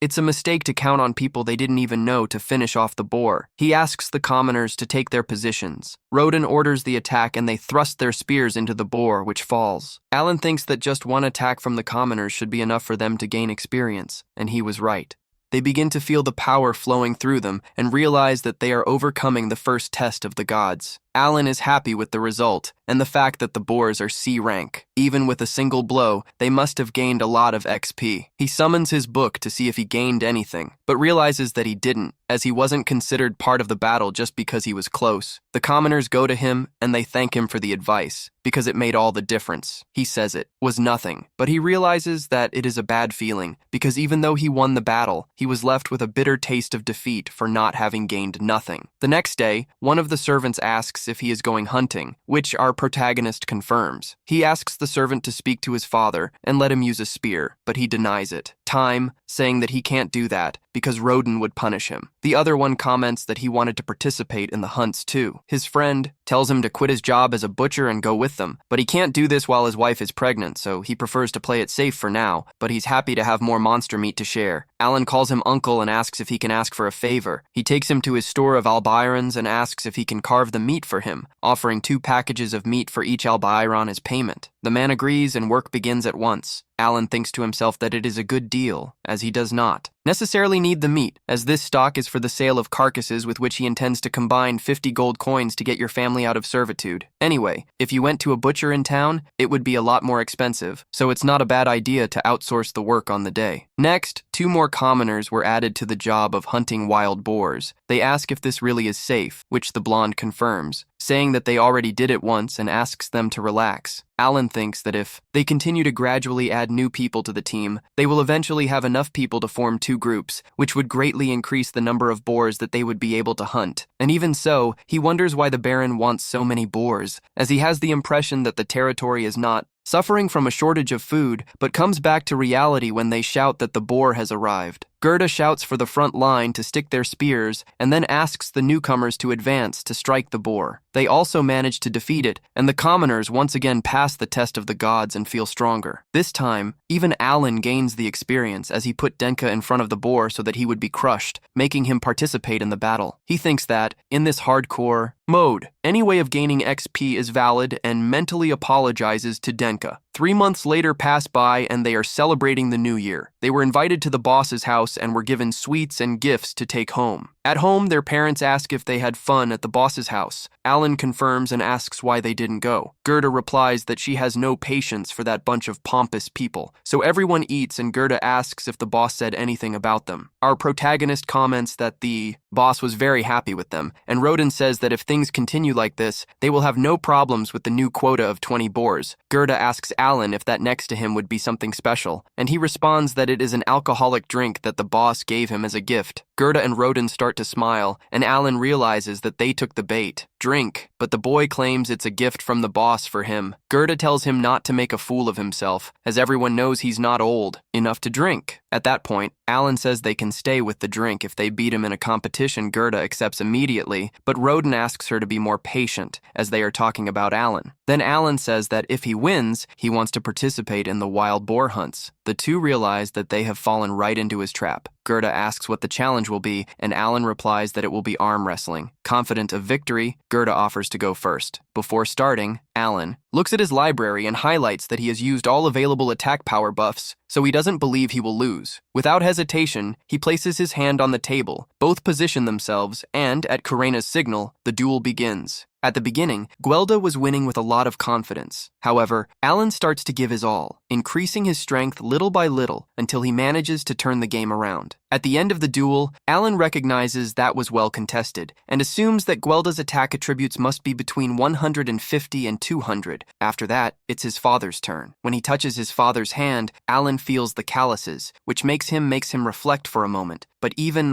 S1: it's a mistake to count on people they didn't even know to finish off the boar. He asks the commoners to take their positions. Rodan orders the attack and they thrust their spears into the boar, which falls. Alan thinks that just one attack from the commoners should be enough for them to gain experience, and he was right. They begin to feel the power flowing through them and realize that they are overcoming the first test of the gods. Alan is happy with the result and the fact that the boars are C rank. Even with a single blow, they must have gained a lot of XP. He summons his book to see if he gained anything, but realizes that he didn't, as he wasn't considered part of the battle just because he was close. The commoners go to him and they thank him for the advice, because it made all the difference. He says it was nothing, but he realizes that it is a bad feeling, because even though he won the battle, he was left with a bitter taste of defeat for not having gained nothing. The next day, one of the servants asks if he is going hunting, which our protagonist confirms. He asks the servant to speak to his father and let him use a spear, but he denies it. Time, saying that he can't do that because Rodan would punish him. The other one comments that he wanted to participate in the hunts too. His friend tells him to quit his job as a butcher and go with them, but he can't do this while his wife is pregnant, so he prefers to play it safe for now, but he's happy to have more monster meat to share. Alan calls him uncle and asks if he can ask for a favor. He takes him to his store of albirons and asks if he can carve the meat for him, offering 2 packages of meat for each albiron as payment. The man agrees and work begins at once. Alan thinks to himself that it is a good deal, as he does not necessarily need the meat, as this stock is for the sale of carcasses with which he intends to combine 50 gold coins to get your family out of servitude. Anyway, if you went to a butcher in town, it would be a lot more expensive, so it's not a bad idea to outsource the work on the day. Next, 2 more commoners were added to the job of hunting wild boars. They ask if this really is safe, which the blonde confirms, saying that they already did it once and asks them to relax. Alan thinks that if they continue to gradually add new people to the team, they will eventually have enough people to form 2 groups, which would greatly increase the number of boars that they would be able to hunt. And even so, he wonders why the Baron wants so many boars, as he has the impression that the territory is not suffering from a shortage of food, but comes back to reality when they shout that the boar has arrived. Gerda shouts for the front line to stick their spears and then asks the newcomers to advance to strike the boar. They also manage to defeat it, and the commoners once again pass the test of the gods and feel stronger. This time, even Alan gains the experience as he put Denka in front of the boar so that he would be crushed, making him participate in the battle. He thinks that, in this hardcore mode, any way of gaining XP is valid and mentally apologizes to Denka. 3 months later pass by and they are celebrating the new year. They were invited to the boss's house and were given sweets and gifts to take home. At home, their parents ask if they had fun at the boss's house. Alan confirms and asks why they didn't go. Gerda replies that she has no patience for that bunch of pompous people. So everyone eats and Gerda asks if the boss said anything about them. Our protagonist comments that the boss was very happy with them, and Rodin says that if things continue like this, they will have no problems with the new quota of 20 boars. Gerda asks Alan if that next to him would be something special, and he responds that it is an alcoholic drink that the boss gave him as a gift. Gerda and Rodin start to smile, and Alan realizes that they took the bait. Drink, but the boy claims it's a gift from the boss for him. Gerda tells him not to make a fool of himself, as everyone knows he's not old enough to drink. At that point, Alan says they can stay with the drink if they beat him in a competition. Gerda accepts immediately, but Rodin asks her to be more patient, as they are talking about Alan. Then Alan says that if he wins, he wants to participate in the wild boar hunts. The two realize that they have fallen right into his trap. Gerda asks what the challenge will be, and Alan replies that it will be arm wrestling. Confident of victory, Gerda offers to go first. Before starting, Alan looks at his library and highlights that he has used all available attack power buffs, so he doesn't believe he will lose. Without hesitation, he places his hand on the table. Both position themselves, and, at Karena's signal, the duel begins. At the beginning, Gwelda was winning with a lot of confidence. However, Alan starts to give his all, increasing his strength little by little until he manages to turn the game around. At the end of the duel, Alan recognizes that was well contested and assumes that Gwelda's attack attributes must be between 150 and 200. After that, it's his father's turn. When he touches his father's hand, Alan feels the calluses, which makes him reflect for a moment, but even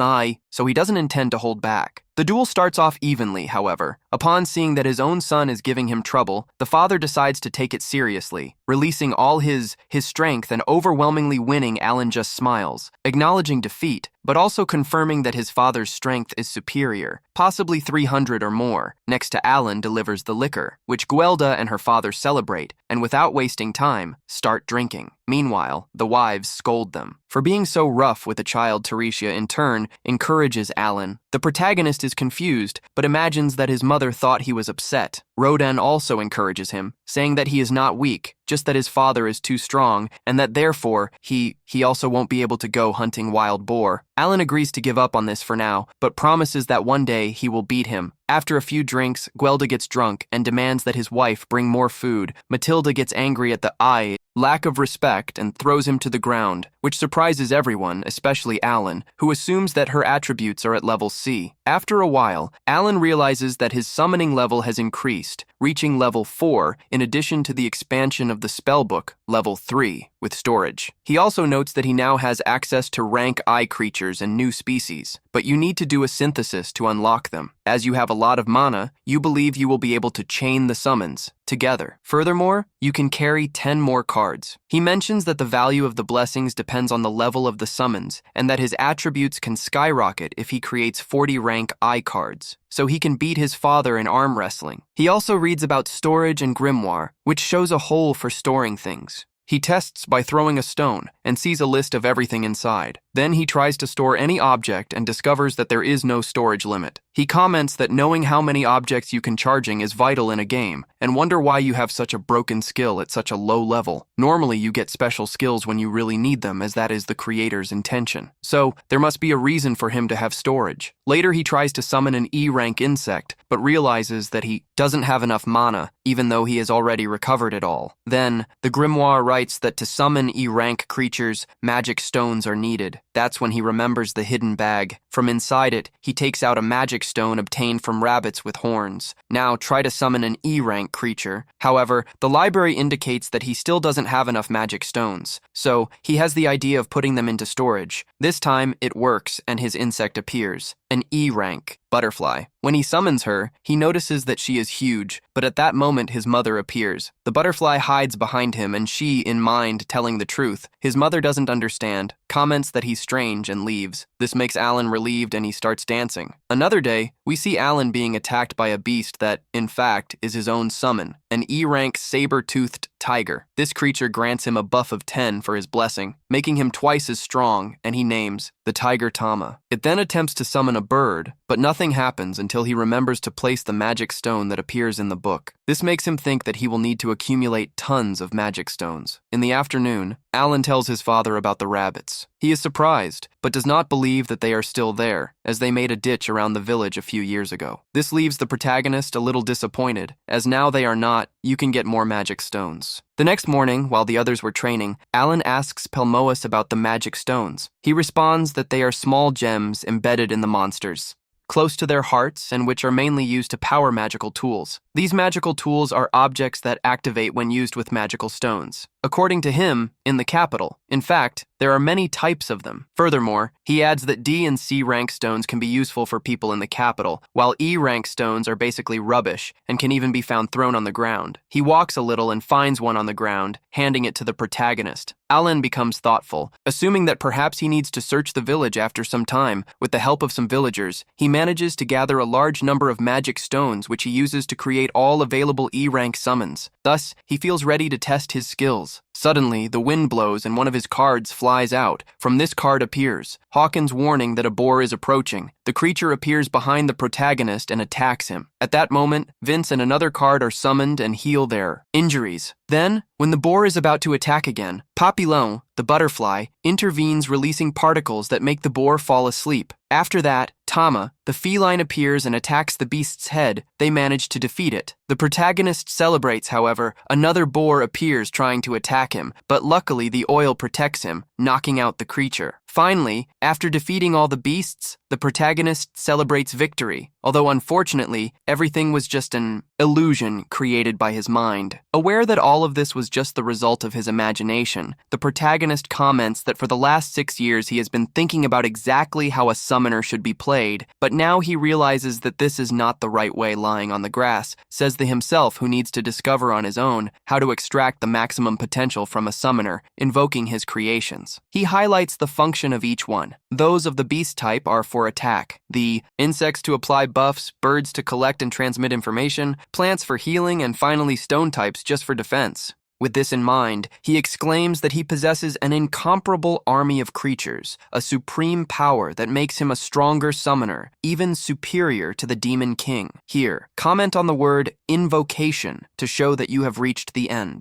S1: so he doesn't intend to hold back. The duel starts off evenly, however. Upon seeing that his own son is giving him trouble, the father decides to take it seriously. Releasing all his strength and overwhelmingly winning, Alan just smiles, acknowledging defeat, but also confirming that his father's strength is superior, possibly 300 or more. Next to Alan delivers the liquor, which Gwelda and her father celebrate, and without wasting time, start drinking. Meanwhile, the wives scold them for being so rough with the child. Teresia, in turn, encourages Alan. The protagonist is confused, but imagines that his mother thought he was upset. Rodin also encourages him, saying that he is not weak, just that his father is too strong, and that therefore, he also won't be able to go hunting wild boar. Alan agrees to give up on this for now, but promises that one day he will beat him. After a few drinks, Gwelda gets drunk and demands that his wife bring more food. Matilda gets angry at the lack of respect and throws him to the ground, which surprises everyone, especially Alan, who assumes that her attributes are at level C. After a while, Alan realizes that his summoning level has increased, reaching level 4, in addition to the expansion of the spellbook, level 3, with storage. He also notes that he now has access to rank I creatures and new species, but you need to do a synthesis to unlock them. As you have a lot of mana, you believe you will be able to chain the summons together. Furthermore, you can carry 10 more cards. He mentions that the value of the blessings depends on the level of the summons, and that his attributes can skyrocket if he creates 40 rank I cards, so he can beat his father in arm wrestling. He also reads about storage and grimoire, which shows a hole for storing things. He tests by throwing a stone and sees a list of everything inside. Then he tries to store any object and discovers that there is no storage limit. He comments that knowing how many objects you can charging is vital in a game, and wonder why you have such a broken skill at such a low level. Normally you get special skills when you really need them, as that is the creator's intention. So, there must be a reason for him to have storage. Later he tries to summon an E-rank insect, but realizes that he doesn't have enough mana, even though he has already recovered it all. Then, the grimoire writes that to summon E-rank creatures, magic stones are needed. That's when he remembers the hidden bag. From inside it, he takes out a magic stone obtained from rabbits with horns. Now try to summon an E-rank creature. However, the library indicates that he still doesn't have enough magic stones, so he has the idea of putting them into storage. This time, it works and his insect appears. an E rank butterfly. When he summons her, he notices that she is huge, but at that moment his mother appears. The butterfly hides behind him, and she, in mind, telling the truth. His mother doesn't understand, comments that he's strange, and leaves. This makes Alan relieved, and he starts dancing. Another day, we see Alan being attacked by a beast that, in fact, is his own summon, an E-rank saber-toothed tiger. This creature grants him a buff of 10 for his blessing, making him twice as strong, and he names the tiger Tama. It then attempts to summon a bird, but nothing happens until he remembers to place the magic stone that appears in the book. This makes him think that he will need to accumulate tons of magic stones. In the afternoon, Alan tells his father about the rabbits. He is surprised, but does not believe that they are still there, as they made a ditch around the village a few years ago. This leaves the protagonist a little disappointed, as now they are not, you can get more magic stones. The next morning, while the others were training, Alan asks Pelmoas about the magic stones. He responds that they are small gems embedded in the monsters, close to their hearts, and which are mainly used to power magical tools. These magical tools are objects that activate when used with magical stones. According to him, in the capital. In fact, there are many types of them. Furthermore, he adds that D and C rank stones can be useful for people in the capital, while E rank stones are basically rubbish and can even be found thrown on the ground. He walks a little and finds one on the ground, handing it to the protagonist. Alan becomes thoughtful, assuming that perhaps he needs to search the village after some time. With the help of some villagers, he manages to gather a large number of magic stones which he uses to create all available E-rank summons. Thus, he feels ready to test his skills. Suddenly, the wind blows and one of his cards flies out. From this card appears Hawkins' warning that a boar is approaching. The creature appears behind the protagonist and attacks him. At that moment, Vince and another card are summoned and heal their injuries. Then, when the boar is about to attack again, Papillon, the butterfly, intervenes, releasing particles that make the boar fall asleep. After that, Tama, the feline, appears and attacks the beast's head. They manage to defeat it. The protagonist celebrates, however. Another boar appears trying to attack him, but luckily the oil protects him, knocking out the creature. Finally, after defeating all the beasts, the protagonist celebrates victory, although unfortunately, everything was just an illusion created by his mind. Aware that all of this was just the result of his imagination, the protagonist comments that for the last 6 years he has been thinking about exactly how a summoner should be played, but now he realizes that this is not the right way lying on the grass, says the himself who needs to discover on his own how to extract the maximum potential from a summoner, invoking his creations. He highlights the function of each one. Those of the beast type are for attack, the insects to apply buffs, birds to collect and transmit information, plants for healing, and finally stone types just for defense. With this in mind, he exclaims that he possesses an incomparable army of creatures, a supreme power that makes him a stronger summoner, even superior to the Demon King. Here, comment on the word invocation to show that you have reached the end.